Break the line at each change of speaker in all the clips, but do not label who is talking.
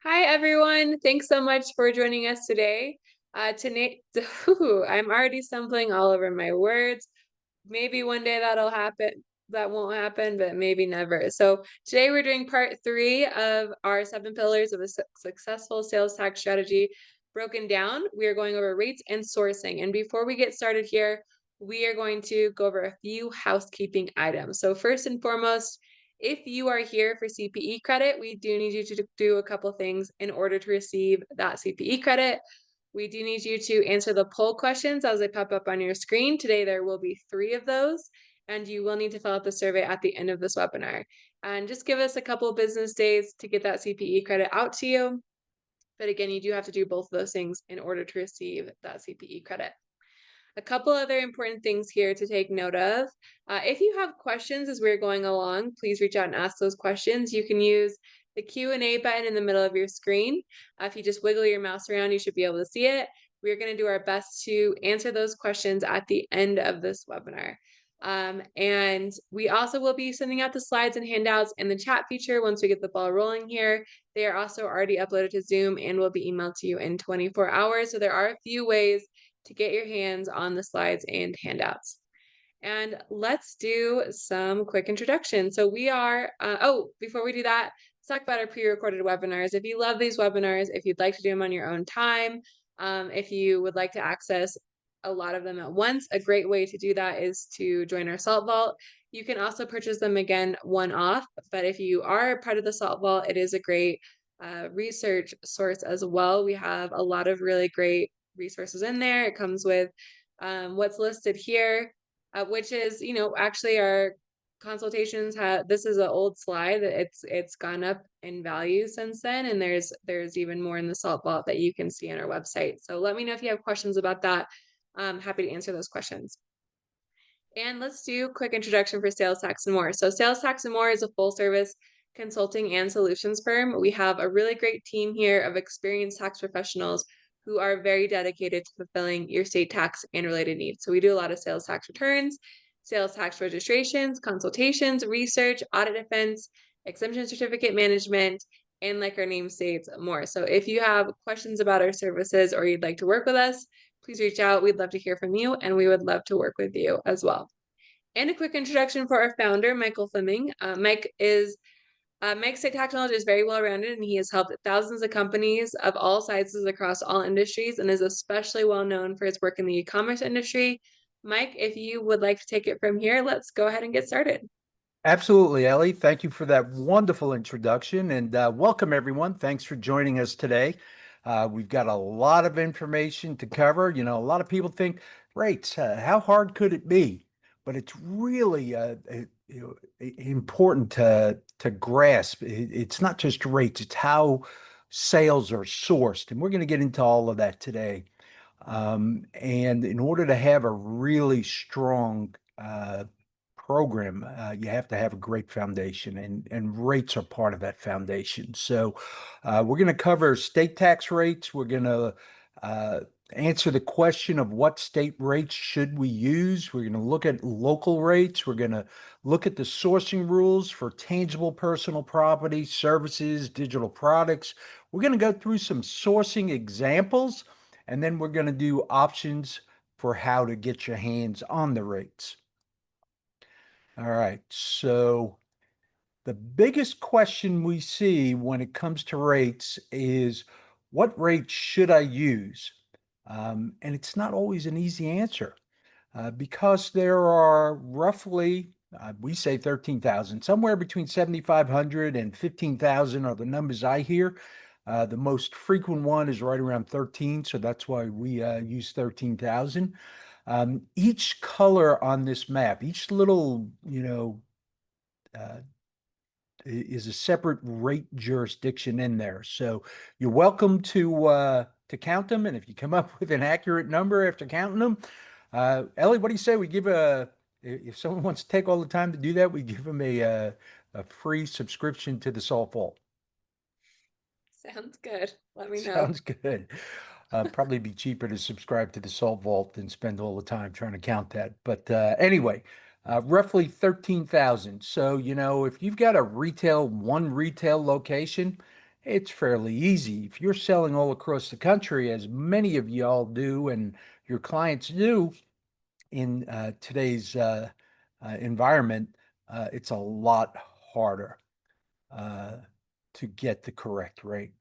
Hi, everyone. Thanks so much for joining us today. Today, I'm already stumbling all over my words. Maybe one day that'll happen. That won't happen, but maybe never. So today we're doing part three of our 7 pillars of a successful sales tax strategy broken down. We are going over rates and sourcing. And before we get started here, we are going to go over a few housekeeping items. So first and foremost, if you are here for CPE credit, we do need you to do a couple things in order to receive that CPE credit. We do need you to answer the poll questions as they pop up on your screen. Today, there will be 3 of those, and you will need to fill out the survey at the end of this webinar. And just give us a couple of business days to get that CPE credit out to you. But again, you do have to do both of those things in order to receive that CPE credit. A couple other important things here to take note of. If you have questions as we're going along, please reach out and ask those questions. You can use the Q&A button in the middle of your screen. If you just wiggle your mouse around, you should be able to see it. We're going to do our best to answer those questions at the end of this webinar. And we also will be sending out the slides and handouts in the chat feature once we get the ball rolling here. They are also already uploaded to Zoom and will be emailed to you in 24 hours. So there are a few ways to get your hands on the slides and handouts. And let's do some quick introduction. So we are, before we do that, let's talk about our pre-recorded webinars. If you love these webinars, if you'd like to do them on your own time, if you would like to access a lot of them at once, a great way to do that is to join our Salt Vault. You can also purchase them again one-off, but if you are part of the Salt Vault, it is a great research source as well. We have a lot of really great resources in there. It comes with what's listed here, which is, actually our consultations have, this is an old slide. It's gone up in value since then, and there's even more in the Salt Vault that you can see on our website. So let me know if you have questions about that. I'm happy to answer those questions. And let's do a quick introduction for Sales Tax and More. So Sales Tax and More is a full service consulting and solutions firm. We have a really great team here of experienced tax professionals who are very dedicated to fulfilling your state tax and related needs. So we do a lot of sales tax returns, sales tax registrations, consultations, research, audit defense, exemption certificate management, and like our name states, more. So if you have questions about our services or you'd like to work with us, please reach out. We'd love to hear from you, and we would love to work with you as well. And a quick introduction for our founder, Michael Fleming. Mike's state tax knowledge is very well-rounded, and he has helped thousands of companies of all sizes across all industries and is especially well-known for his work in the e-commerce industry. Mike, if you would like to take it from here, let's go ahead and get started.
Absolutely, Ellie. Thank you for that wonderful introduction and welcome everyone. Thanks for joining us today. We've got a lot of information to cover. You know, a lot of people think rates, how hard could it be? But it's really important to grasp. It's not just rates, it's how sales are sourced. And we're going to get into all of that today. And in order to have a really strong program, you have to have a great foundation, and rates are part of that foundation. So we're going to cover state tax rates. We're going to answer the question of what state rates should we use. We're going to look at local rates. We're going to look at the sourcing rules for tangible personal property, services, digital products. We're going to go through some sourcing examples, and then we're going to do options for how to get your hands on the rates. All right, so the biggest question we see when it comes to rates is, what rate should I use? And it's not always an easy answer because there are roughly, we say 13,000, somewhere between 7,500 and 15,000 are the numbers I hear. The most frequent one is right around 13, so that's why we use 13,000. Each color on this map, each little, is a separate rate jurisdiction in there. So you're welcome to count them, and if you come up with an accurate number after counting them, Ellie, what do you say we give if someone wants to take all the time to do that, we give them a free subscription to the Salt Vault.
Sounds good. Let me know.
Sounds good. Probably be cheaper to subscribe to the Salt Vault than spend all the time trying to count that. But anyway, roughly 13,000. So, if you've got one retail location, It's fairly easy. If you're selling all across the country, as many of y'all do and your clients do in today's environment, it's a lot harder uh, to get the correct rate.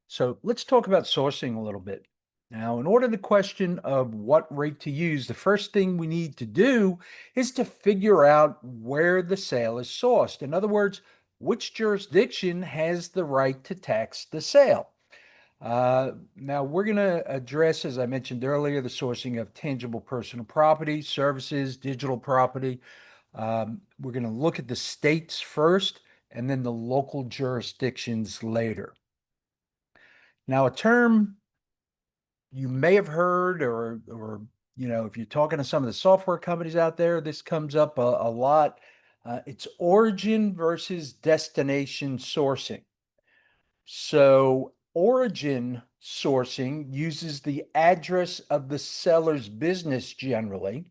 So let's talk about sourcing a little bit. Now, in order to question of what rate to use, the first thing we need to do is to figure out where the sale is sourced. In other words, which jurisdiction has the right to tax the sale. Now, we're going to address, as I mentioned earlier, the sourcing of tangible personal property, services, digital property. We're going to look at the states first and then the local jurisdictions later. Now, a term you may have heard, or if you're talking to some of the software companies out there, this comes up a lot. It's origin versus destination sourcing. So, origin sourcing uses the address of the seller's business generally,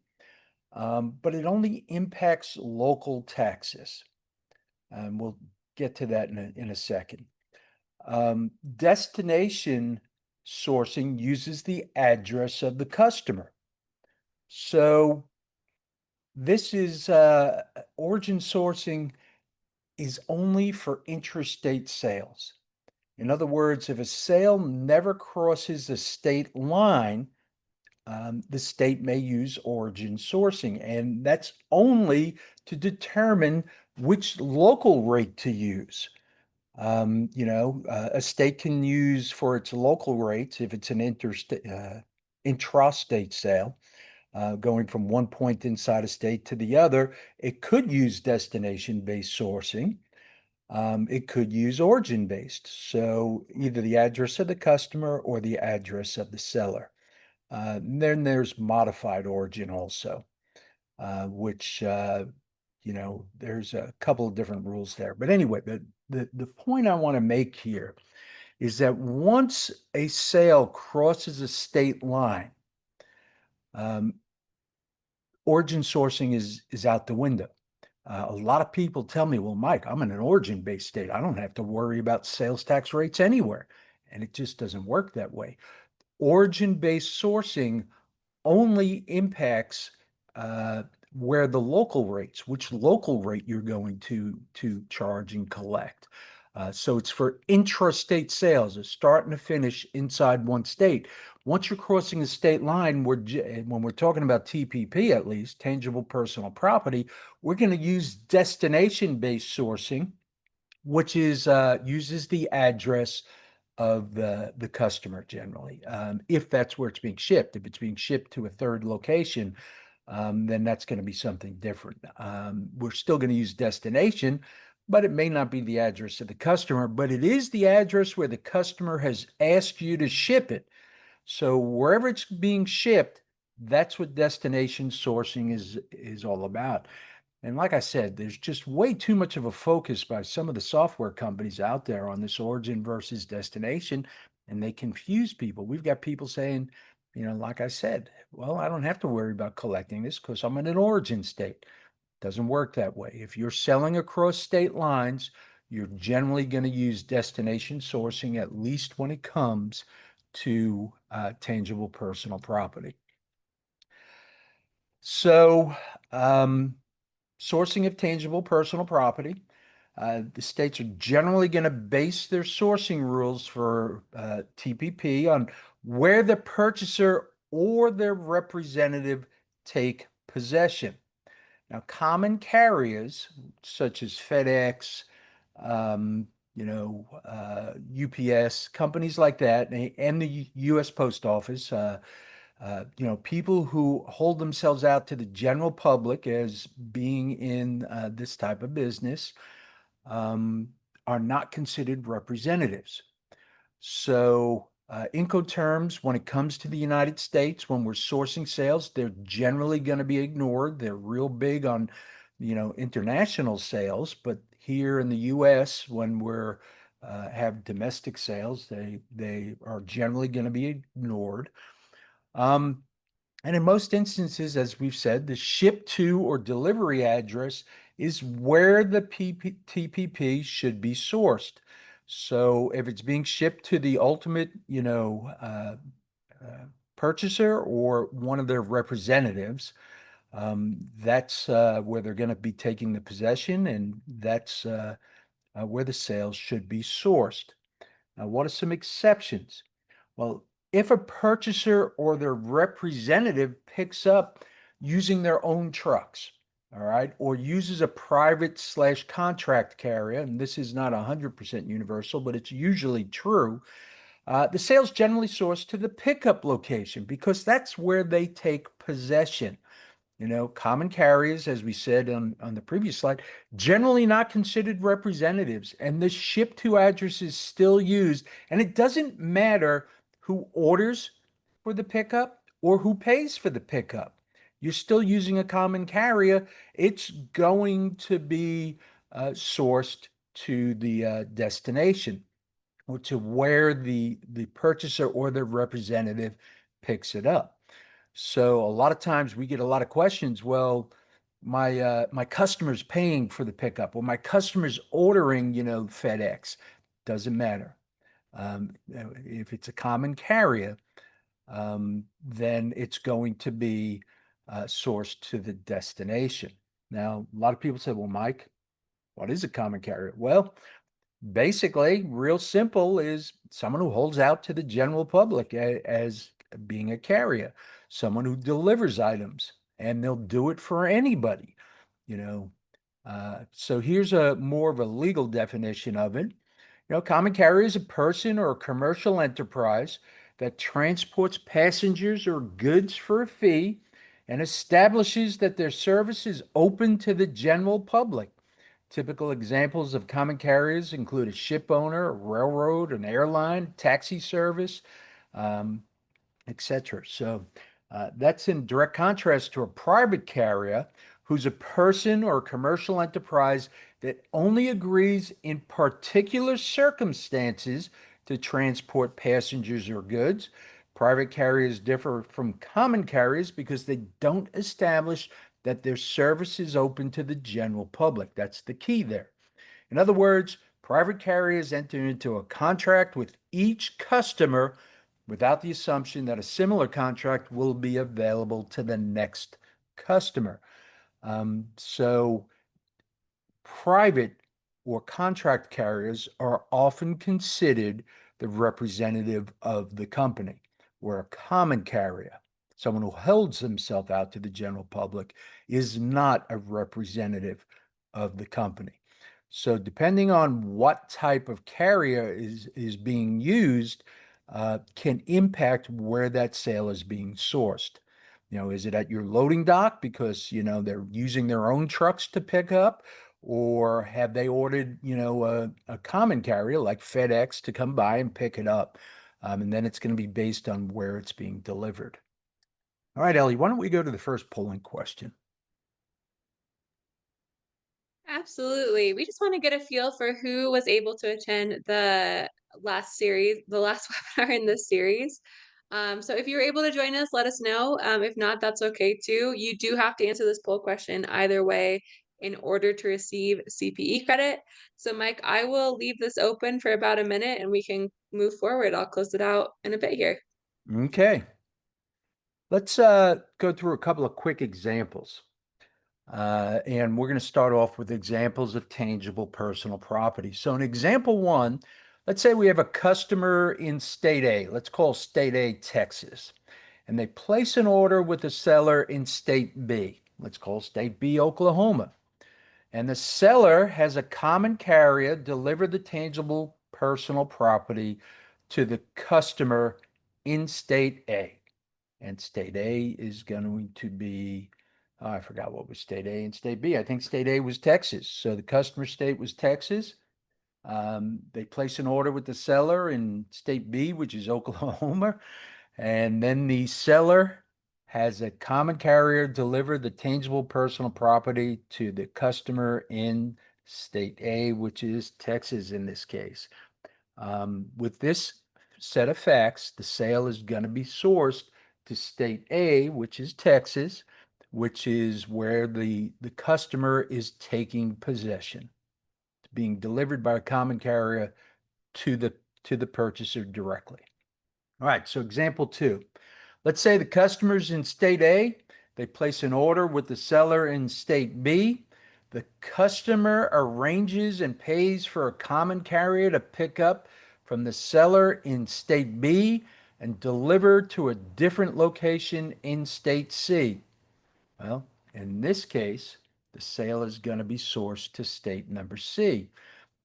but it only impacts local taxes. We'll get to that in a second. Destination sourcing uses the address of the customer. So this is origin sourcing is only for intrastate sales. In other words, if a sale never crosses the state line, the state may use origin sourcing, and that's only to determine which local rate to use. A state can use for its local rates if it's an intrastate sale, going from one point inside a state to the other. It could use destination-based sourcing. It could use origin-based, so either the address of the customer or the address of the seller. Then there's modified origin also, which there's a couple of different rules there. But anyway, the point I want to make here is that once a sale crosses a state line, um, origin sourcing is out the window. A lot of people tell me, well, Mike, I'm in an origin-based state. I don't have to worry about sales tax rates anywhere. And it just doesn't work that way. Origin-based sourcing only impacts uh, where the local rates, which local rate you're going to charge and collect. So it's for intrastate sales, a start and a finish inside one state. Once you're crossing the state line, when we're talking about TPP, at least tangible personal property, we're going to use destination-based sourcing, which is uses the address of the customer generally, if that's where it's being shipped. If it's being shipped to a third location, then that's going to be something different. We're still going to use destination, but it may not be the address of the customer, but it is the address where the customer has asked you to ship it. So wherever it's being shipped, that's what destination sourcing is all about. And like I said, there's just way too much of a focus by some of the software companies out there on this origin versus destination, and they confuse people. We've got people saying, like I said, well, I don't have to worry about collecting this because I'm in an origin state. Doesn't work that way. If you're selling across state lines, you're generally going to use destination sourcing, at least when it comes to tangible personal property. So, sourcing of tangible personal property. The states are generally going to base their sourcing rules for TPP on where the purchaser or their representative take possession. Now, common carriers such as FedEx, UPS, companies like that, and the U.S. Post Office, people who hold themselves out to the general public as being in this type of business are not considered representatives. So, Incoterms, when it comes to the United States, when we're sourcing sales, they're generally going to be ignored. They're real big on, international sales, but here in the U.S., when we're have domestic sales, they are generally going to be ignored. Um, and in most instances, as we've said, the ship to or delivery address is where the TPP should be sourced. So if it's being shipped to the ultimate, purchaser or one of their representatives, that's where they're going to be taking the possession, and that's where the sales should be sourced. Now, what are some exceptions? Well, if a purchaser or their representative picks up using their own trucks, all right, or uses a private slash contract carrier, and this is not 100% universal, but it's usually true, the sales generally source to the pickup location because that's where they take possession. Common carriers, as we said on the previous slide, generally not considered representatives, and the ship to address is still used. And it doesn't matter who orders for the pickup or who pays for the pickup. You're still using a common carrier. It's going to be sourced to the destination or to where the purchaser or the representative picks it up. So a lot of times we get a lot of questions. Well, my customer's paying for the pickup, or my customer's ordering, FedEx. Doesn't matter. If it's a common carrier, then it's going to be sourced to the destination. Now, a lot of people say, "Well, Mike, what is a common carrier?" Well, basically, real simple, is someone who holds out to the general public as being a carrier, someone who delivers items, and they'll do it for anybody, you know. So here's a more of a legal definition of it. Common carrier is a person or a commercial enterprise that transports passengers or goods for a fee and establishes that their service is open to the general public. Typical examples of common carriers include a ship owner, a railroad, an airline, taxi service, um, etc. So that's in direct contrast to a private carrier who's a person or a commercial enterprise that only agrees in particular circumstances to transport passengers or goods. Private carriers differ from common carriers because they don't establish that their service is open to the general public. That's the key there. In other words, private carriers enter into a contract with each customer without the assumption that a similar contract will be available to the next customer. So private or contract carriers are often considered the representative of the company, where a common carrier, someone who holds himself out to the general public, is not a representative of the company. So depending on what type of carrier is being used, can impact where that sale is being sourced. Is it at your loading dock because, they're using their own trucks to pick up? Or have they ordered, a common carrier like FedEx to come by and pick it up? And then it's going to be based on where it's being delivered. All right, Ellie, why don't we go to the first polling question?
Absolutely. We just want to get a feel for who was able to attend the last webinar in this series. So if you were able to join us, let us know. If not, that's okay too. You do have to answer this poll question either way in order to receive CPE credit. So Mike, I will leave this open for about a minute and we can move forward. I'll close it out in a bit here.
Okay, let's go through a couple of quick examples. And we're going to start off with examples of tangible personal property. So in example one, let's say we have a customer in state A, let's call state A Texas, and they place an order with the seller in state B, let's call state B Oklahoma. And the seller has a common carrier deliver the tangible personal property to the customer in state A. And state A is going to be, oh, I forgot what was state A and state B. I think state A was Texas. So the customer state was Texas. They place an order with the seller in state B, which is Oklahoma. And then the seller has a common carrier deliver the tangible personal property to the customer in state A, which is Texas in this case. With this set of facts, the sale is going to be sourced to state A, which is Texas, which is where the customer is taking possession. It's being delivered by a common carrier to the purchaser directly. All right, so example two. Let's say the customer's in state A, they place an order with the seller in state B. The customer arranges and pays for a common carrier to pick up from the seller in state B and deliver to a different location in state C. Well, in this case, the sale is going to be sourced to state number C.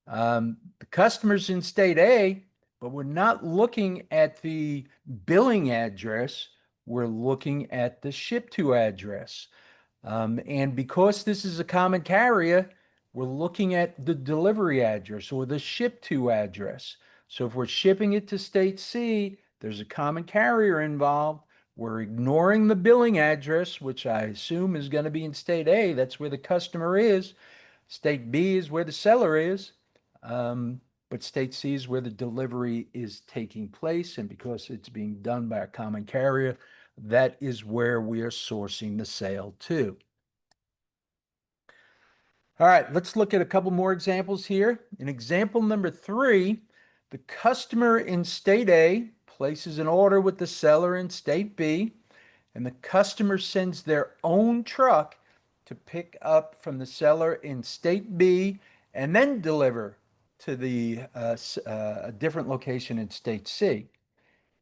The customer's in state A, but we're not looking at the billing address. We're looking at the ship to address. And because this is a common carrier, we're looking at the delivery address or the ship to address. So if we're shipping it to state C, there's a common carrier involved. We're ignoring the billing address, which I assume is going to be in state A. That's where the customer is. State B is where the seller is. But state C is where the delivery is taking place. And because it's being done by a common carrier, that is where we are sourcing the sale to. All right, let's look at a couple more examples here. In example number three, the customer in state A places an order with the seller in state B, and the customer sends their own truck to pick up from the seller in state B and then deliver to a different location in state C.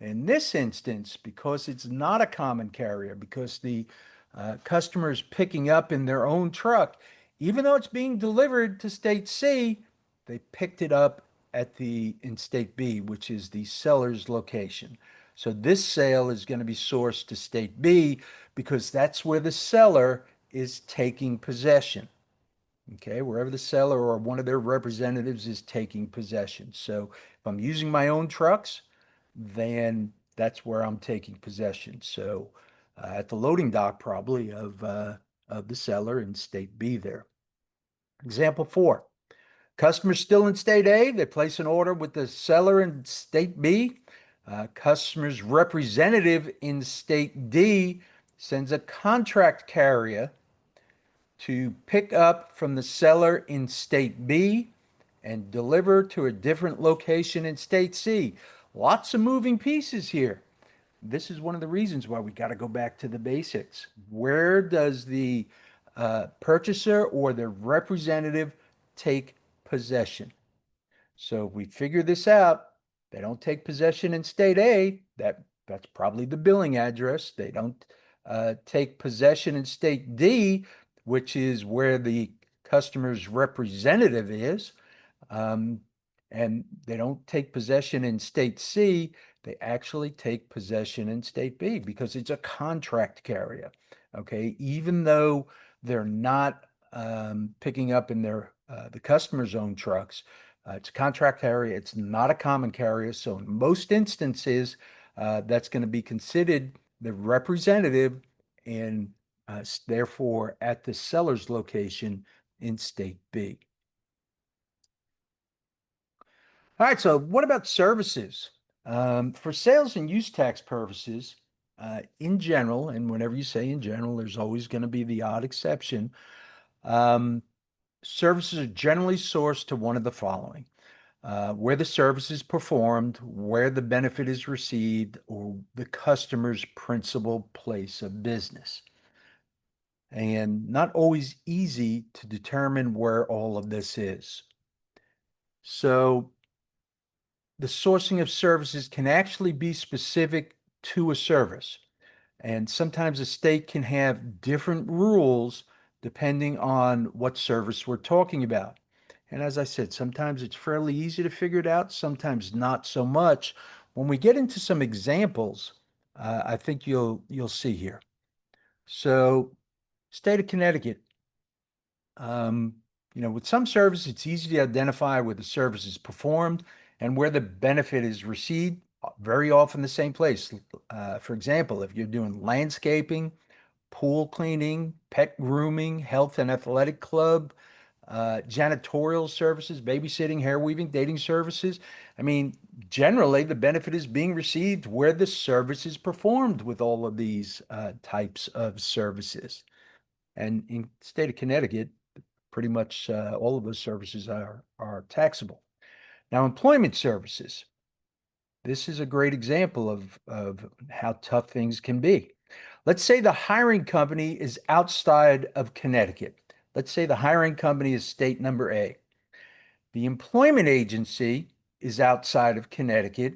In this instance, because it's not a common carrier, because the customer is picking up in their own truck, even though it's being delivered to state C, they picked it up in state B, which is the seller's location. So this sale is going to be sourced to state B because that's where the seller is taking possession. Okay, wherever the seller or one of their representatives is taking possession. So if I'm using my own trucks, then that's where I'm taking possession. So at the loading dock, probably of the seller in state B there. Example four. Customer still in state A, they place an order with the seller in state B. Customer's representative in state D sends a contract carrier to pick up from the seller in state B and deliver to a different location in state C. Lots of moving pieces here. This is one of the reasons why we got to go back to the basics. Where does the purchaser or the representative take possession? So if we figure this out, they don't take possession in state A. That's probably the billing address. They don't take possession in state D, which is where the customer's representative is. Um, and they don't take possession in state C. They actually take possession in state B because it's a contract carrier. Okay, even though they're not picking up in the customer's own trucks, it's a contract carrier. It's not a common carrier. So in most instances, that's going to be considered the representative and therefore at the seller's location in state B. All right, so what about services? For sales and use tax purposes, in general, and whenever you say in general, there's always going to be the odd exception. Um, Services are generally sourced to one of the following: where the service is performed, where the benefit is received, or the customer's principal place of business. And not always easy to determine where all of this is. So the sourcing of services can actually be specific to a service. And sometimes a state can have different rules depending on what service we're talking about. And as I said, sometimes it's fairly easy to figure it out, sometimes not so much. When we get into some examples, I think you'll see here. So, state of Connecticut, um, with some service, it's easy to identify where the service is performed and where the benefit is received, very often the same place. For example, if you're doing landscaping, pool cleaning, pet grooming, health and athletic club, janitorial services, babysitting, hair weaving, dating services. I mean, generally, the benefit is being received where the service is performed with all of these types of services. And in the state of Connecticut, pretty much all of those services are taxable. Now, employment services. This is a great example of how tough things can be. Let's say the hiring company is outside of Connecticut. Let's say the hiring company is state number A. The employment agency is outside of Connecticut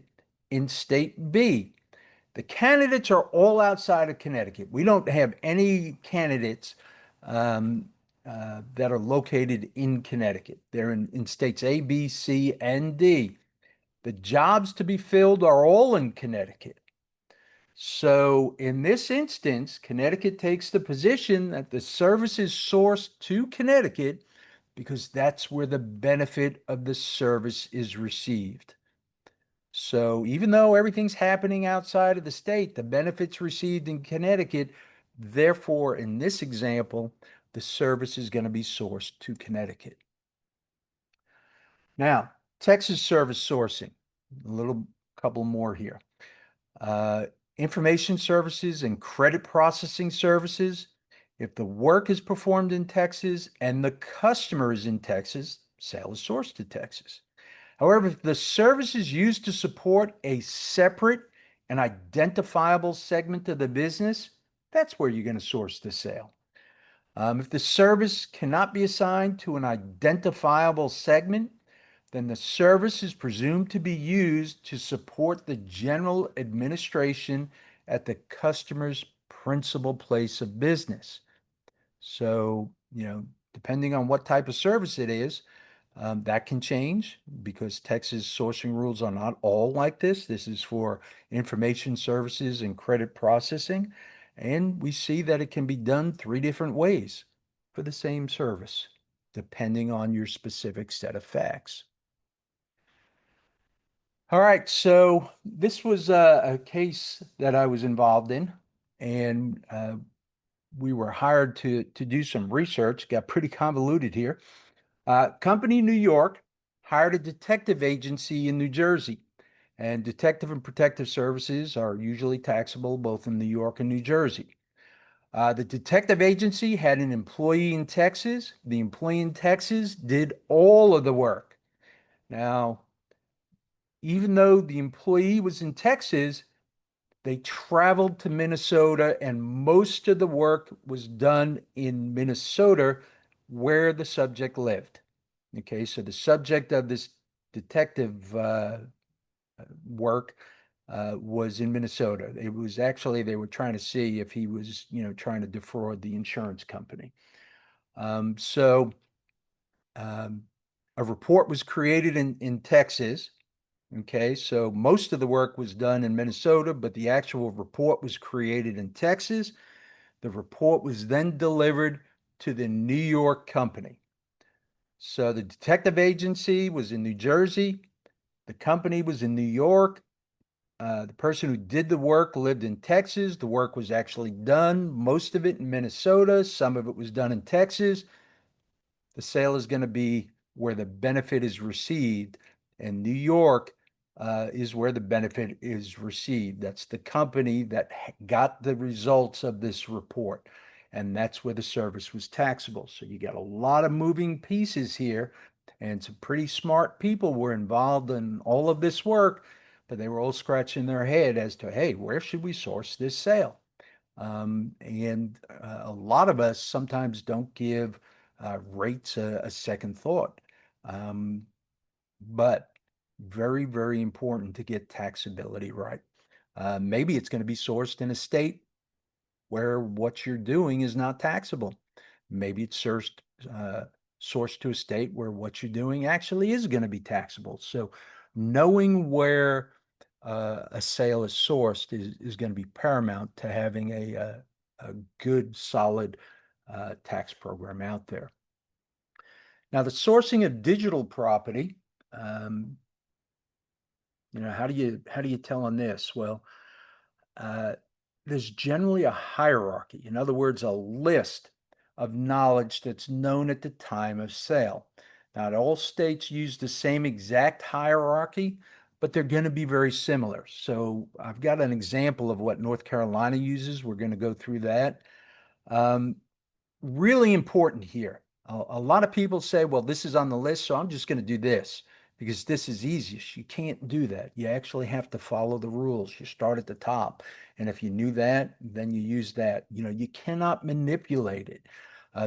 in state B. The candidates are all outside of Connecticut. We don't have any candidates um, that are located in Connecticut. They're in states A, B, C, and D. The jobs to be filled are all in Connecticut. So in this instance, Connecticut takes the position that the service is sourced to Connecticut because that's where the benefit of the service is received. So even though everything's happening outside of the state, the benefits received in Connecticut, therefore, in this example, the service is going to be sourced to Connecticut. Now, Texas service sourcing, a little couple more here. Uh, Information services and credit processing services. If the work is performed in Texas and the customer is in Texas, sale is sourced to Texas. However, if the service is used to support a separate and identifiable segment of the business, that's where you're going to source the sale. If the service cannot be assigned to an identifiable segment, then the service is presumed to be used to support the general administration at the customer's principal place of business. So, depending on what type of service it is, that can change because Texas sourcing rules are not all like this. This is for information services and credit processing. And we see that it can be done three different ways for the same service, depending on your specific set of facts. All right, so this was a case that I was involved in, and we were hired to do some research. Got pretty convoluted here. Company New York hired a detective agency in New Jersey, and detective and protective services are usually taxable both in New York and New Jersey. The detective agency had an employee in Texas. The employee in Texas did all of the work. Now, even though the employee was in Texas, they traveled to Minnesota, and most of the work was done in Minnesota where the subject lived. Okay, so the subject of this detective work was in Minnesota. It was actually, they were trying to see if he was, trying to defraud the insurance company. So um, a report was created in Texas. Okay, so most of the work was done in Minnesota, but the actual report was created in Texas. The report was then delivered to the New York company. So the detective agency was in New Jersey, the company was in New York. The person who did the work lived in Texas. The work was actually done, most of it in Minnesota, some of it was done in Texas. The sale is going to be where the benefit is received, and New York is where the benefit is received. That's the company that got the results of this report, and that's where the service was taxable. So you got a lot of moving pieces here, and some pretty smart people were involved in all of this work, but they were all scratching their head as to, hey, where should we source this sale? And a lot of us sometimes don't give rates a second thought. Um, but very, very important to get taxability right. Maybe it's going to be sourced in a state where what you're doing is not taxable. Maybe it's sourced to a state where what you're doing actually is going to be taxable. So knowing where a sale is sourced is going to be paramount to having a good, solid tax program out there. Now, the sourcing of digital property, um, how do you tell on this? Well, uh, there's generally a hierarchy. In other words, a list of knowledge that's known at the time of sale. Not all states use the same exact hierarchy, but they're going to be very similar. So I've got an example of what North Carolina uses. We're going to go through that. Um, Really important here. A lot of people say, well, this is on the list, so I'm just going to do this. because this is easiest. You can't do that. You actually have to follow the rules. You start at the top. And if you knew that, then you use that. You cannot manipulate it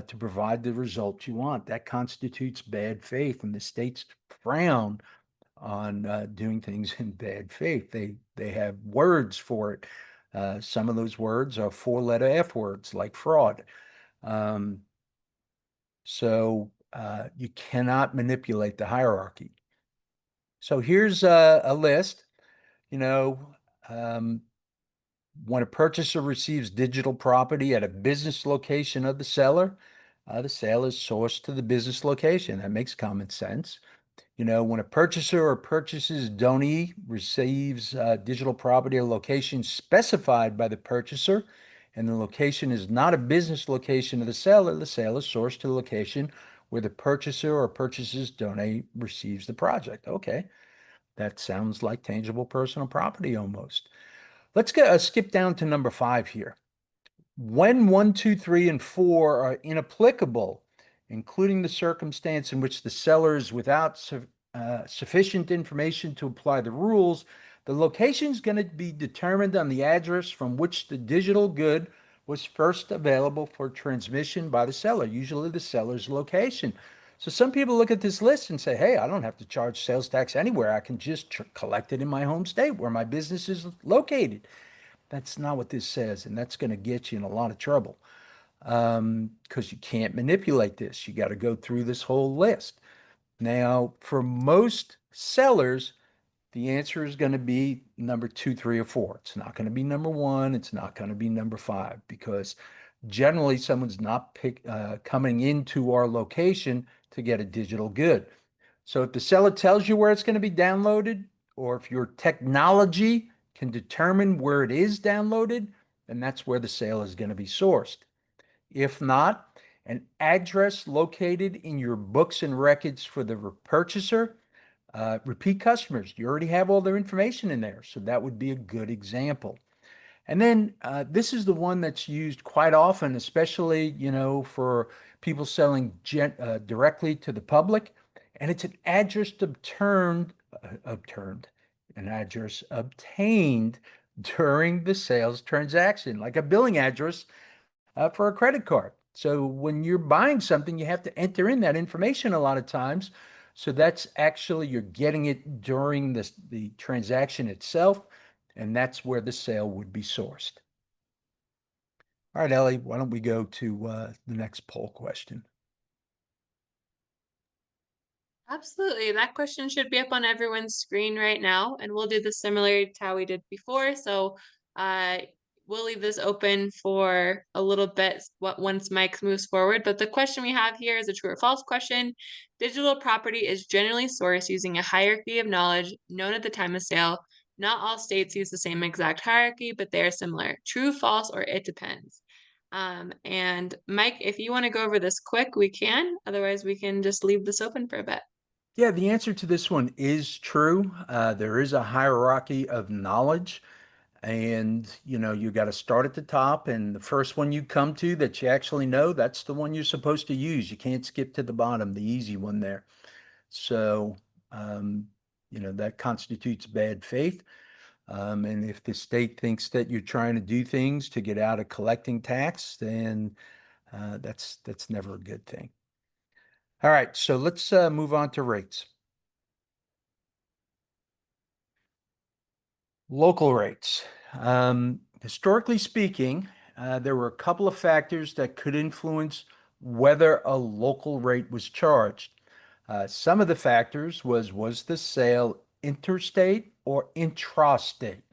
to provide the results you want. That constitutes bad faith, and the states frown on doing things in bad faith. They have words for it. Some of those words are four-letter F words, like fraud. Um, so you cannot manipulate the hierarchy. So here's a list. You know, um, when a purchaser receives digital property at a business location of the sale is sourced to the business location. That makes common sense. When a purchaser or purchases donee receives digital property at a location specified by the purchaser, and the location is not a business location of the sale is sourced to the location where the purchaser or purchases donee receives the project. Okay, that sounds like tangible personal property almost. Let's skip down to number 5 here. When 1, 2, 3, and 4 are inapplicable, including the circumstance in which the seller is without sufficient information to apply the rules, the location is going to be determined on the address from which the digital good was first available for transmission by the seller, usually the seller's location. So some people look at this list and say, hey, I don't have to charge sales tax anywhere. I can just collect it in my home state where my business is located. That's not what this says, and that's going to get you in a lot of trouble because you can't manipulate this. You got to go through this whole list. Now, for most sellers, the answer is going to be number 2, 3, or 4. It's not going to be number 1. It's not going to be number 5 because generally someone's not coming into our location to get a digital good. So if the seller tells you where it's going to be downloaded, or if your technology can determine where it is downloaded, then that's where the sale is going to be sourced. If not, an address located in your books and records for the purchaser, repeat customers, you already have all their information in there. So that would be a good example. And then this is the one that's used quite often, especially, for people selling directly to the public. And it's an address obtained during the sales transaction, like a billing address for a credit card. So when you're buying something, you have to enter in that information a lot of times. So that's actually, you're getting it during the transaction itself, and that's where the sale would be sourced. All right, Ellie, why don't we go to the next poll question?
Absolutely. That question should be up on everyone's screen right now, and we'll do this similar to how we did before. So uh, we'll leave this open for a little bit once Mike moves forward. But the question we have here is a true or false question. Digital property is generally sourced using a hierarchy of knowledge known at the time of sale. Not all states use the same exact hierarchy, but they are similar. True, false, or it depends. And Mike, if you want to go over this quick, we can. Otherwise, we can just leave this open for a bit.
Yeah, the answer to this one is true. There is a hierarchy of knowledge, and you got to start at the top, and the first one you come to that you actually know, that's the one you're supposed to use. You can't skip to the bottom, the easy one there. So, um, that constitutes bad faith. And if the state thinks that you're trying to do things to get out of collecting tax, then that's never a good thing. All right, so let's move on to rates. Local rates. Historically speaking, there were a couple of factors that could influence whether a local rate was charged. Some of the factors was the sale interstate or intrastate?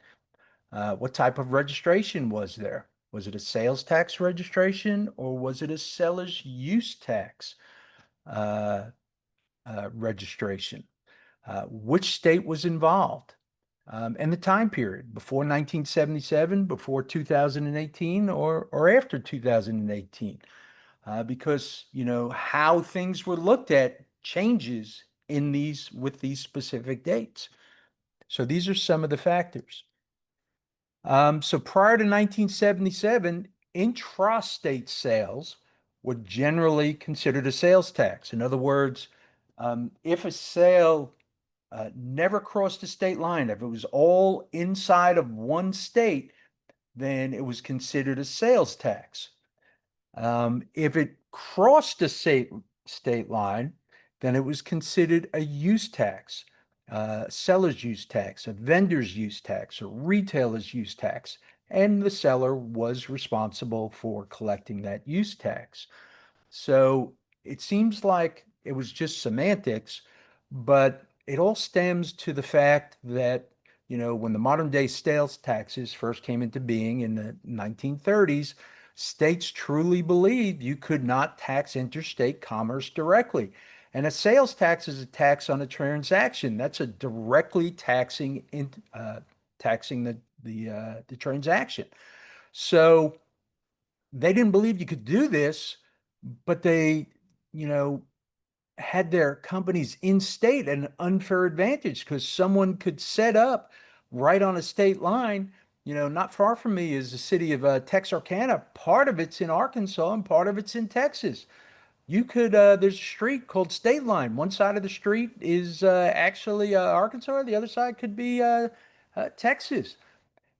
What type of registration was there? Was it a sales tax registration or was it a seller's use tax uh, registration? Which state was involved? And the time period, before 1977, before 2018, or after 2018. Because, how things were looked at changes with these specific dates. So these are some of the factors. So prior to 1977, intrastate sales were generally considered a sales tax. In other words, if a sale never crossed the state line. If it was all inside of one state, then it was considered a sales tax. If it crossed the state line, then it was considered a use tax, seller's use tax, a vendor's use tax, a retailer's use tax, and the seller was responsible for collecting that use tax. So it seems like it was just semantics, but it all stems to the fact that, when the modern day sales taxes first came into being in the 1930s, states truly believed you could not tax interstate commerce directly. And a sales tax is a tax on a transaction. That's a directly taxing the transaction. So they didn't believe you could do this, but they, you know, had their companies in state at an unfair advantage because someone could set up right on a state line. Not far from me is the city of Texarkana. Part of it's in Arkansas and part of it's in Texas. There's a street called State Line. One side of the street is actually Arkansas, the other side could be Texas.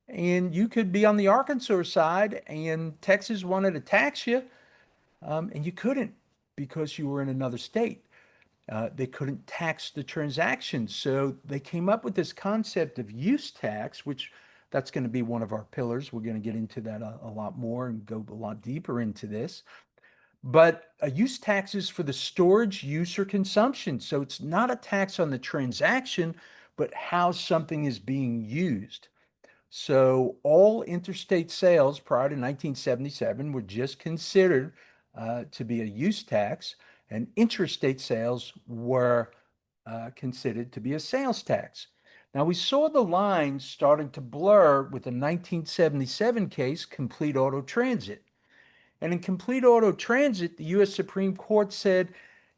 And you could be on the Arkansas side and Texas wanted to tax you, and you couldn't because you were in another state. They couldn't tax the transactions. So they came up with this concept of use tax, which that's going to be one of our pillars. We're going to get into that a lot more and go a lot deeper into this. But a use tax is for the storage, use, or consumption. So it's not a tax on the transaction, but how something is being used. So all interstate sales prior to 1977 were just considered to be a use tax, and intrastate sales were considered to be a sales tax. Now we saw the lines starting to blur with the 1977 case, Complete Auto Transit. And in Complete Auto Transit, the U.S. Supreme Court said,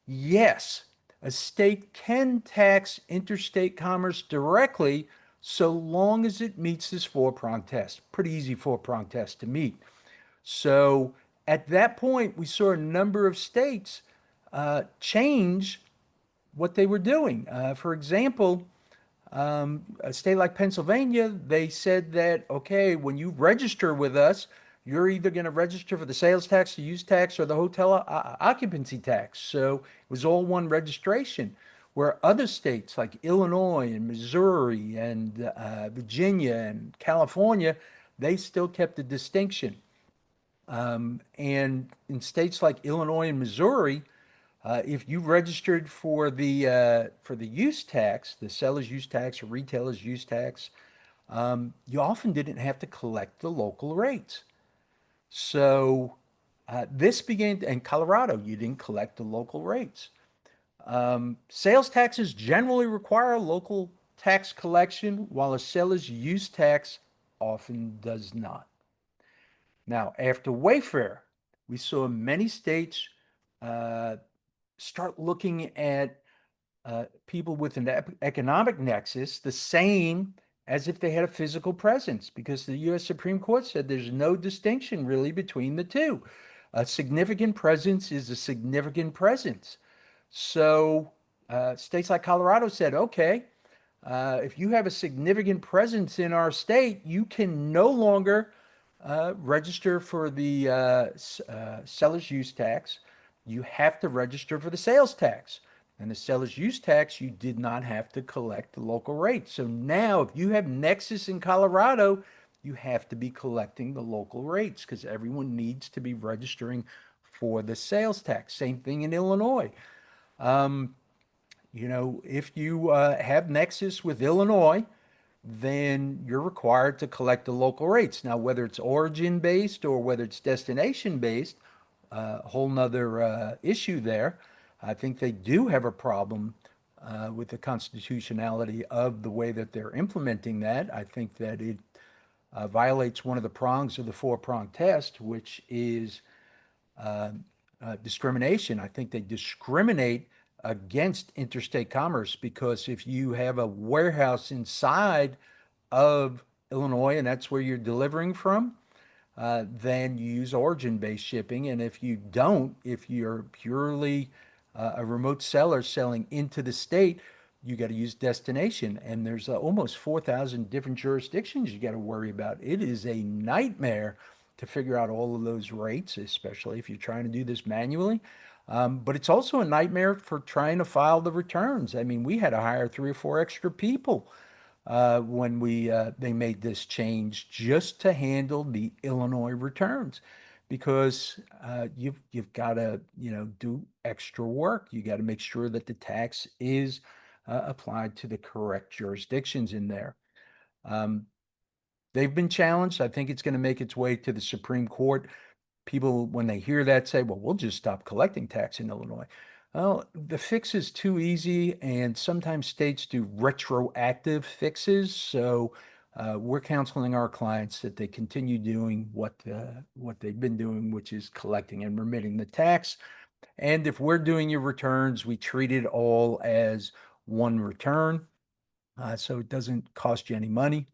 yes, a state can tax interstate commerce directly so long as it meets this four-prong test. Pretty easy four-prong test to meet. So at that point, we saw a number of states change what they were doing. For example, a state like Pennsylvania, they said that, okay, when you register with us, you're either going to register for the sales tax, the use tax, or the hotel occupancy tax. So it was all one registration. Where other states like Illinois and Missouri and Virginia and California, they still kept the distinction. And in states like Illinois and Missouri, if you registered for the use tax, the seller's use tax or retailer's use tax, you often didn't have to collect the local rates. So this began, in Colorado, you didn't collect the local rates. Sales taxes generally require local tax collection, while a seller's use tax often does not. Now, after Wayfair, we saw many states uh, start looking at people with an economic nexus the same as if they had a physical presence, because the U.S. Supreme Court said there's no distinction really between the two. A significant presence is a significant presence. So states like Colorado said, okay, if you have a significant presence in our state, you can no longer register for the seller's use tax. You have to register for the sales tax. And the seller's use tax, you did not have to collect the local rate. So now, if you have Nexus in Colorado, you have to be collecting the local rates because everyone needs to be registering for the sales tax. Same thing in Illinois. Um, if you have Nexus with Illinois, then you're required to collect the local rates. Now, whether it's origin based or whether it's destination based, a whole nother issue there. I think they do have a problem with the constitutionality of the way that they're implementing that. I think that it violates one of the prongs of the four-prong test, which is uh, discrimination. I think they discriminate against interstate commerce because if you have a warehouse inside of Illinois and that's where you're delivering from, then you use origin-based shipping. And if you don't, if you're purely a remote seller selling into the state, you got to use destination, and there's almost 4,000 different jurisdictions you got to worry about. It is a nightmare to figure out all of those rates, especially if you're trying to do this manually. But it's also a nightmare for trying to file the returns. I mean, we had to hire 3 or 4 extra people when we they made this change just to handle the Illinois returns because you've got to do extra work. You got to make sure that the tax is applied to the correct jurisdictions in there. Um, they've been challenged. I think it's going to make its way to the Supreme Court. People, when they hear that, say, well, we'll just stop collecting tax in Illinois. Well, the fix is too easy, and sometimes states do retroactive fixes. So we're counseling our clients that they continue doing what they've been doing, which is collecting and remitting the tax. And if we're doing your returns, we treat it all as one return, so it doesn't cost you any money.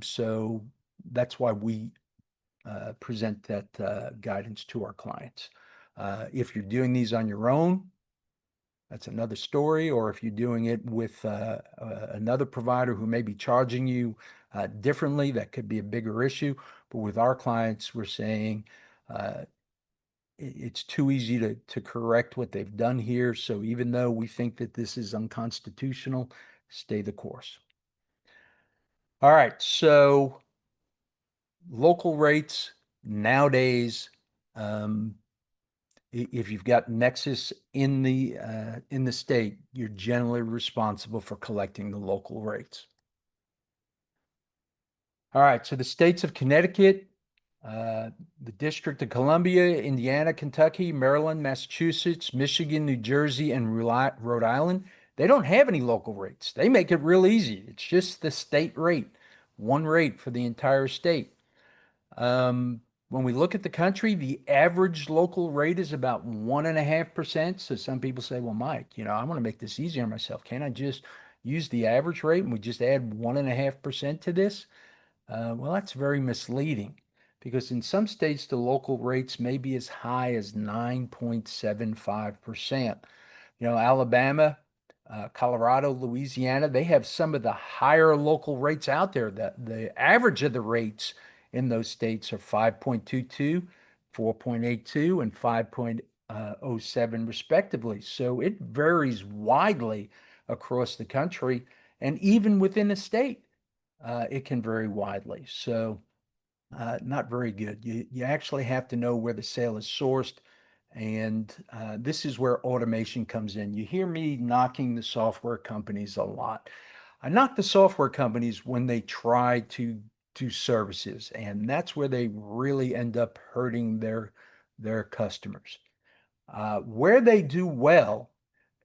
So that's why we present that guidance to our clients. If you're doing these on your own, that's another story. Or if you're doing it with another provider who may be charging you differently, that could be a bigger issue. But with our clients, we're saying uh, it's too easy to correct what they've done here. So even though we think that this is unconstitutional, stay the course. All right, so local rates nowadays, um, if you've got nexus in the state, you're generally responsible for collecting the local rates. All right, so the states of Connecticut, uh, the District of Columbia, Indiana, Kentucky, Maryland, Massachusetts, Michigan, New Jersey, and Rhode Island, they don't have any local rates. They make it real easy. It's just the state rate, one rate for the entire state. When we look at the country, the average local rate is about 1.5%. So some people say, well, Mike, I want to make this easier on myself. Can't I just use the average rate and we just add 1.5% to this? Well, that's very misleading because in some states, the local rates may be as high as 9.75%. Alabama, Colorado, Louisiana, they have some of the higher local rates out there. The average of the rates in those states are 5.22, 4.82, and 5.07 respectively. So it varies widely across the country and even within a state, it can vary widely. So not very good. You actually have to know where the sale is sourced. And this is where automation comes in. You hear me knocking the software companies a lot. I knock the software companies when they try to do services, and that's where they really end up hurting their customers. Where they do well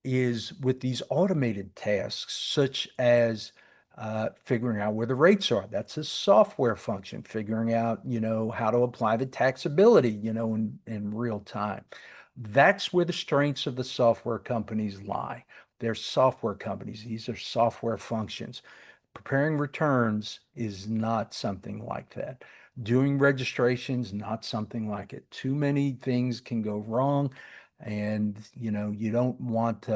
is with these automated tasks, such as figuring out where the rates are. That's a software function, figuring out, how to apply the taxability, in real time. That's where the strengths of the software companies lie. They're software companies. These are software functions. Preparing returns is not something like that. Doing registrations, not something like it. Too many things can go wrong, and you don't want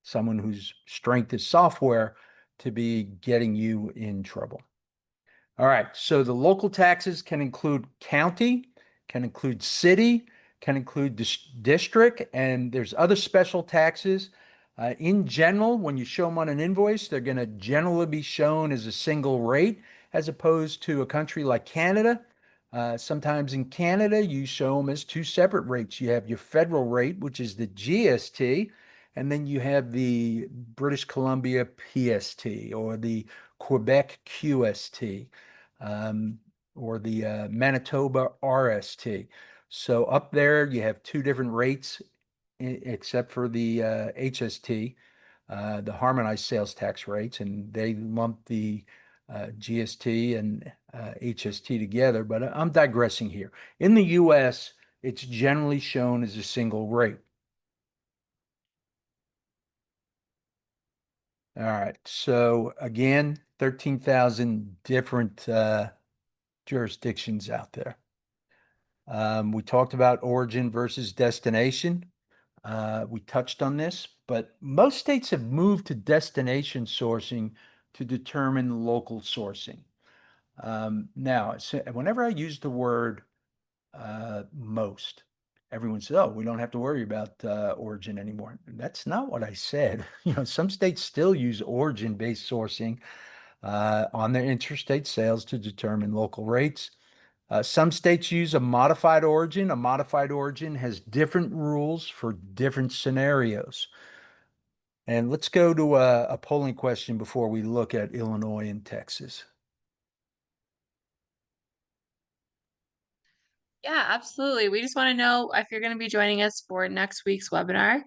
someone whose strength is software to be getting you in trouble. All right, so the local taxes can include county, can include city, can include district, and there's other special taxes. In general, when you show them on an invoice, they're going to generally be shown as a single rate, as opposed to a country like Canada. Sometimes in Canada, you show them as two separate rates. You have your federal rate, which is the GST, and then you have the British Columbia PST or the Quebec QST, um, or the Manitoba RST. So up there, you have two different rates, except for the HST, the harmonized sales tax rates, and they lump the GST and HST together. But I'm digressing here. In the US, it's generally shown as a single rate. All right. So again, 13,000 different jurisdictions out there. We talked about origin versus destination. We touched on this, but most states have moved to destination sourcing to determine local sourcing. Now, whenever I use the word most, everyone says, "Oh, we don't have to worry about origin anymore." That's not what I said. Some states still use origin-based sourcing on their interstate sales to determine local rates. Some states use a modified origin. A modified origin has different rules for different scenarios. And let's go to a polling question before we look at Illinois and Texas.
Yeah, absolutely. We just want to know if you're going to be joining us for next week's webinar.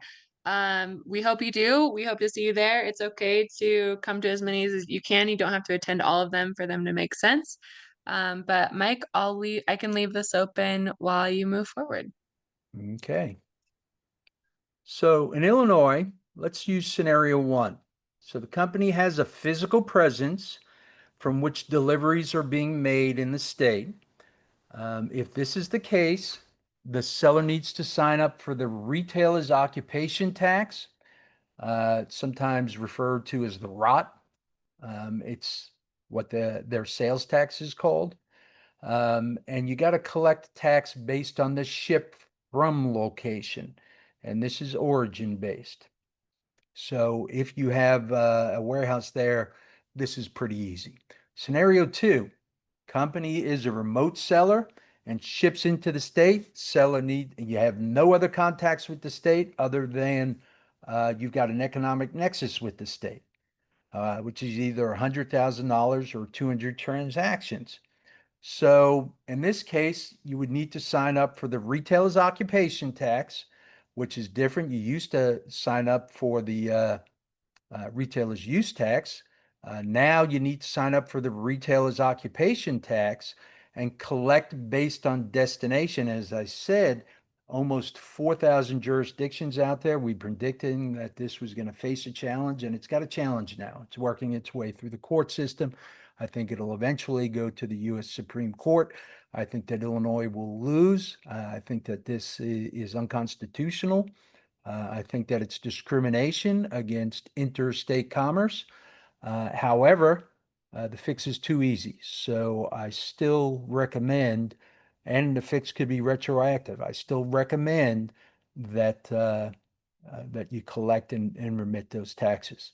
We hope you do. We hope to see you there. It's okay to come to as many as you can. You don't have to attend all of them for them to make sense. But Mike, I can leave this open while you move forward.
Okay. So in Illinois, let's use scenario one. So the company has a physical presence from which deliveries are being made in the state. If this is the case, the seller needs to sign up for the retailer's occupation tax, sometimes referred to as the ROT. It's what their sales tax is called. And you got to collect tax based on the ship from location. And this is origin based. So if you have a warehouse there, this is pretty easy. Scenario two, company is a remote seller and ships into the state. You have no other contacts with the state other than you've got an economic nexus with the state, which is either $100,000 or 200 transactions. So in this case, you would need to sign up for the retailer's occupation tax, which is different. You used to sign up for the retailer's use tax. Now you need to sign up for the retailer's occupation tax and collect based on destination. As I said, almost 4,000 jurisdictions out there. We predicting that this was going to face a challenge, and it's got a challenge now. It's working its way through the court system. I think it'll eventually go to the U.S. Supreme Court. I think that Illinois will lose. I think that this is unconstitutional. I think that it's discrimination against interstate commerce. However, the fix is too easy. So I still recommend, and the fix could be retroactive. I still recommend that that you collect and remit those taxes.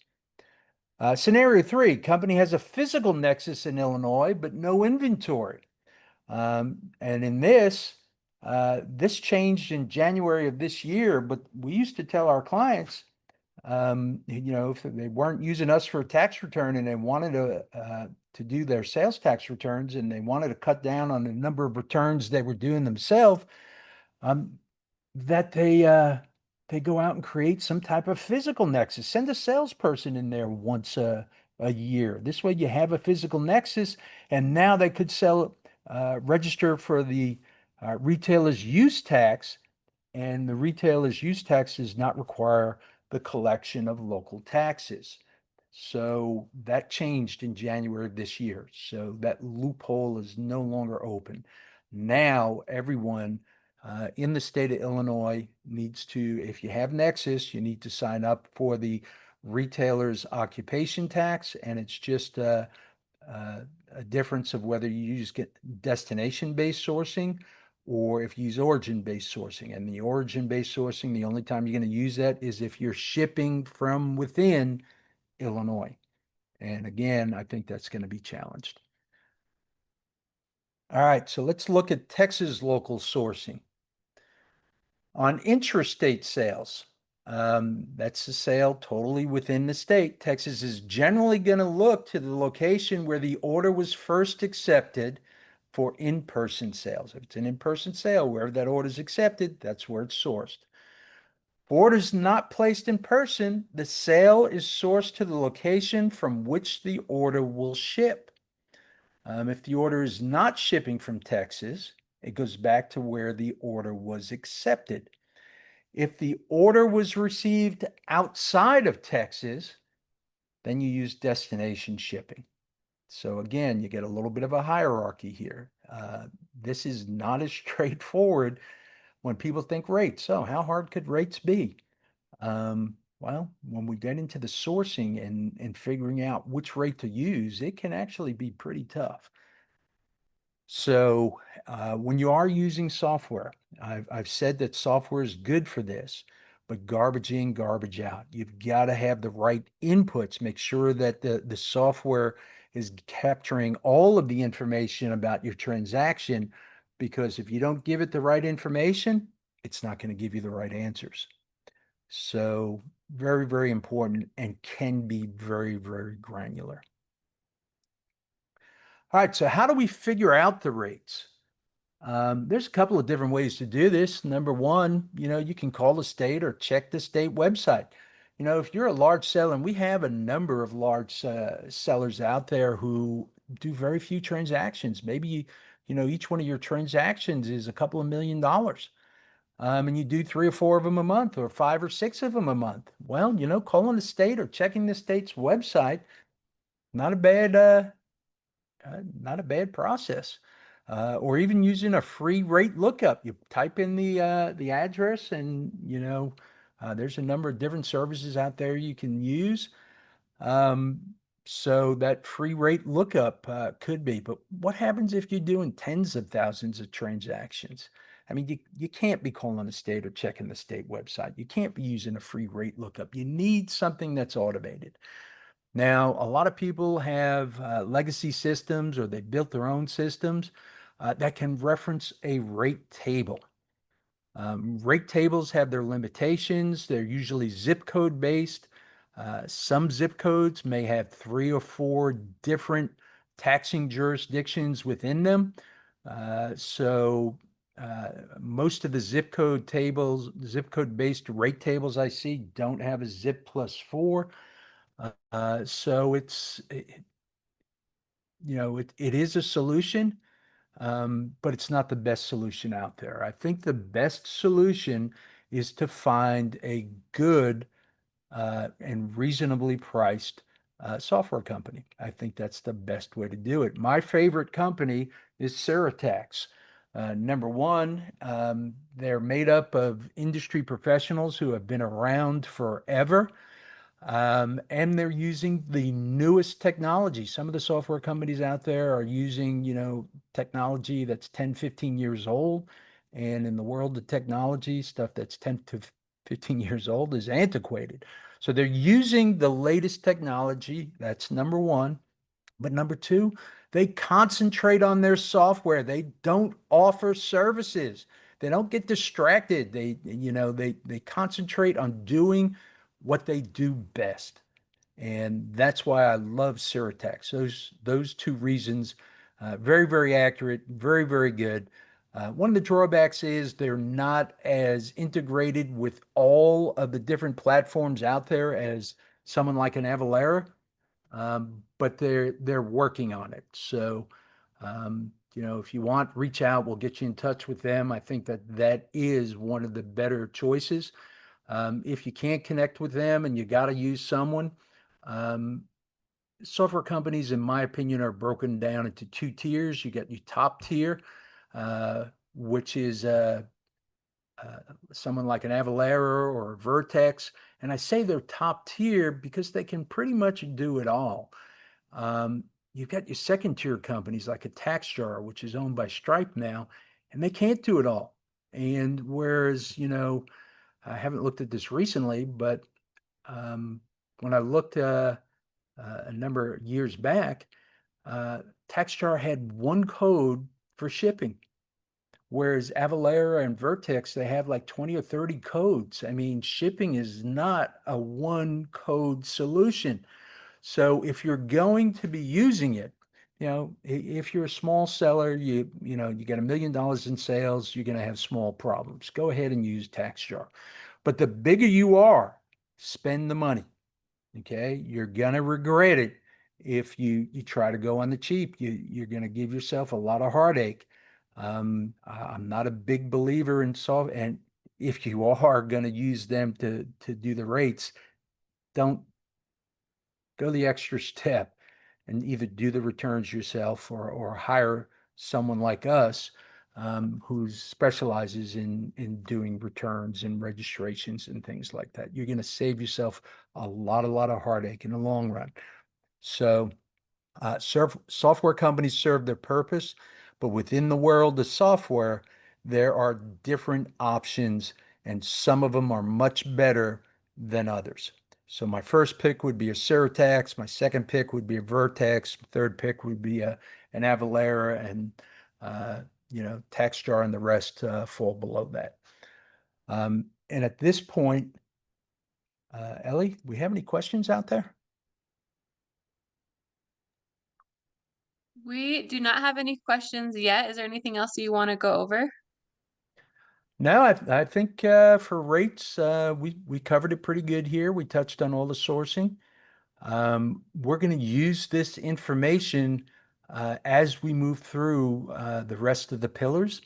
Scenario three, company has a physical nexus in Illinois, but no inventory. And in this changed in January of this year, but we used to tell our clients, if they weren't using us for a tax return and they wanted to do their sales tax returns and they wanted to cut down on the number of returns they were doing themselves, um, that they go out and create some type of physical nexus. Send a salesperson in there once a year. This way you have a physical nexus, and now they could register for the retailer's use tax, and the retailer's use tax does not require the collection of local taxes. So that changed in January of this year. So that loophole is no longer open. Now everyone in the state of Illinois needs to, if you have Nexus, you need to sign up for the retailer's occupation tax, and it's just a difference of whether you use destination-based sourcing or if you use origin-based sourcing. And the origin-based sourcing, the only time you're going to use that is if you're shipping from within Illinois. And again, I think that's going to be challenged. All right, so let's look at Texas local sourcing. On intrastate sales, that's a sale totally within the state. Texas is generally going to look to the location where the order was first accepted for in-person sales. If it's an in-person sale, wherever that order is accepted, that's where it's sourced. For orders not placed in person, the sale is sourced to the location from which the order will ship. If the order is not shipping from Texas, it goes back to where the order was accepted. If the order was received outside of Texas, then you use destination shipping. So again, you get a little bit of a hierarchy here. This is not as straightforward when people think rates. So how hard could rates be? Well, when we get into the sourcing and figuring out which rate to use, it can actually be pretty tough. So, when you are using software, I've said that software is good for this, but garbage in, garbage out. You've got to have the right inputs. Make sure that the software is capturing all of the information about your transaction, because if you don't give it the right information, it's not going to give you the right answers. So, very, very important and can be very, very granular. All right, so how do we figure out the rates? There's a couple of different ways to do this. Number one, you can call the state or check the state website. If you're a large seller, and we have a number of large sellers out there who do very few transactions. Maybe, each one of your transactions is a couple of $1 million. And you do three or four of them a month or five or six of them a month. Well, calling the state or checking the state's website, not a bad not a bad process. Or even using a free rate lookup. You type in the address, and there's a number of different services out there you can use. Um, so that free rate lookup could be. But what happens if you're doing tens of thousands of transactions? I mean, you can't be calling the state or checking the state website. You can't be using a free rate lookup. You need something that's automated. Now, a lot of people have legacy systems, or they built their own systems that can reference a rate table. Rate tables have their limitations. They're usually zip code based. Some zip codes may have three or four different taxing jurisdictions within them. So most of the zip code based rate tables I see don't have a zip plus four. So it is a solution, but it's not the best solution out there. I think the best solution is to find a good and reasonably priced software company. I think that's the best way to do it. My favorite company is Ceratax. Number one, they're made up of industry professionals who have been around forever. And they're using the newest technology. Some of the software companies out there are using, technology that's 10, 15 years old. And in the world of technology, stuff that's 10 to 15 years old is antiquated. So they're using the latest technology. That's number one. But number two, they concentrate on their software. They don't offer services. They don't get distracted. They concentrate on doing what they do best. And that's why I love Ceratax. Those two reasons, very, very accurate, very, very good. One of the drawbacks is they're not as integrated with all of the different platforms out there as someone like an Avalara, but they're working on it. So, if you want, reach out. We'll get you in touch with them. I think that is one of the better choices. If you can't connect with them and you got to use someone, um, software companies, in my opinion, are broken down into two tiers. You got your top tier, which is uh, someone like an Avalara or a Vertex. And I say they're top tier because they can pretty much do it all. You've got your second tier companies like a TaxJar, which is owned by Stripe now, and they can't do it all. And whereas, I haven't looked at this recently, but um, when I looked a number of years back, uh, TaxJar had one code for shipping, whereas Avalara and Vertex, they have like 20 or 30 codes. I mean, shipping is not a one code solution. So if you're going to be using it, if you're a small seller, you get $1 million in sales, you're going to have small problems. Go ahead and use TaxJar. But the bigger you are, spend the money. Okay, you're gonna regret it if you try to go on the cheap. You're gonna give yourself a lot of heartache. I'm not a big believer in soft, and if you are gonna use them to do the rates, don't go the extra step and either do the returns yourself or hire someone like us who specializes in doing returns and registrations and things like that. You're going to save yourself a lot of heartache in the long run. So, software companies serve their purpose, but within the world of software, there are different options, and some of them are much better than others. So my first pick would be a Surtax, my second pick would be a Vertex, third pick would be an Avalara, and uh, TaxJar and the rest fall below that. And at this point, Ellie, we have any questions out there?
We do not have any questions yet. Is there anything else you want to go over?
No, I think for rates, we covered it pretty good here. We touched on all the sourcing. We're going to use this information as we move through the rest of the pillars.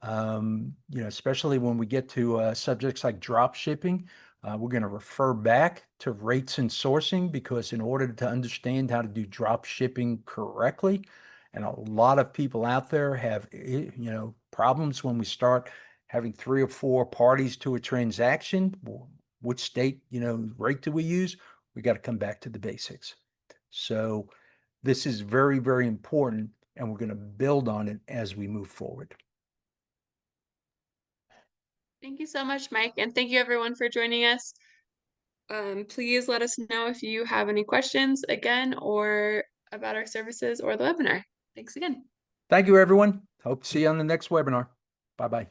Especially when we get to subjects like drop shipping, we're going to refer back to rates and sourcing because in order to understand how to do drop shipping correctly, and a lot of people out there have, problems when we start having 3 or 4 parties to a transaction. Which state, rate do we use? We got to come back to the basics. So this is very, very important, and we're going to build on it as we move forward.
Thank you so much, Mike, and thank you everyone for joining us. Please let us know if you have any questions again or about our services or the webinar. Thanks again.
Thank you, everyone. Hope to see you on the next webinar. Bye-bye.